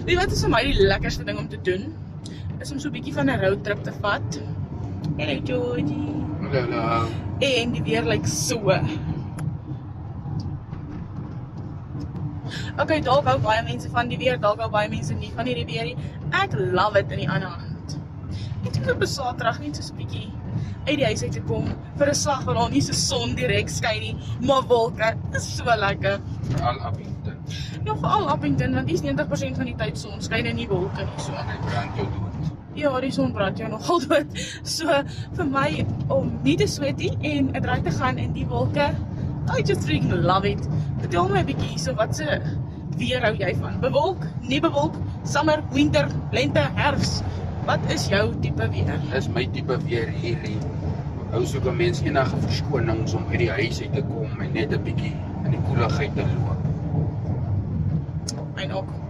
Weet wat is vir my die lekkerste ding om te doen? Is om so 'n bietjie van 'n roadtrip te vat. Hello Georgie. Hallo. En die weer lyk so. Okay, dalk hou baie mense van die weer, dalk hou baie mense nie van die weer nie. Ek love it in die ander hand. Ek het op 'n Saterdag net so 'n bietjie uit die huis uit te kom vir 'n slag waar daar nie so son direk skyn nie, maar wolke. Is so lekker. Veral Appington. Ja, veral Appington, want hier is 90% van die tyd son skyn en nie wolke nie so. Hy brand jou dood. Ja, die son brand jou nogal dood. So vir my om nie te sweat nie en 'n draai te gaan in die wolke, I just freaking love it. Vertel my 'n bietjie so wat se weer hou jy van? Bewolk, nie bewolk, summer, winter, lente, herfs. Wat is jou tipe weer? Dis my tipe weer hierdie. Hou soek 'n mens enige verskonings om uit die huis uit te kom en net 'n bietjie in die koeligheid te loop. Myn ook.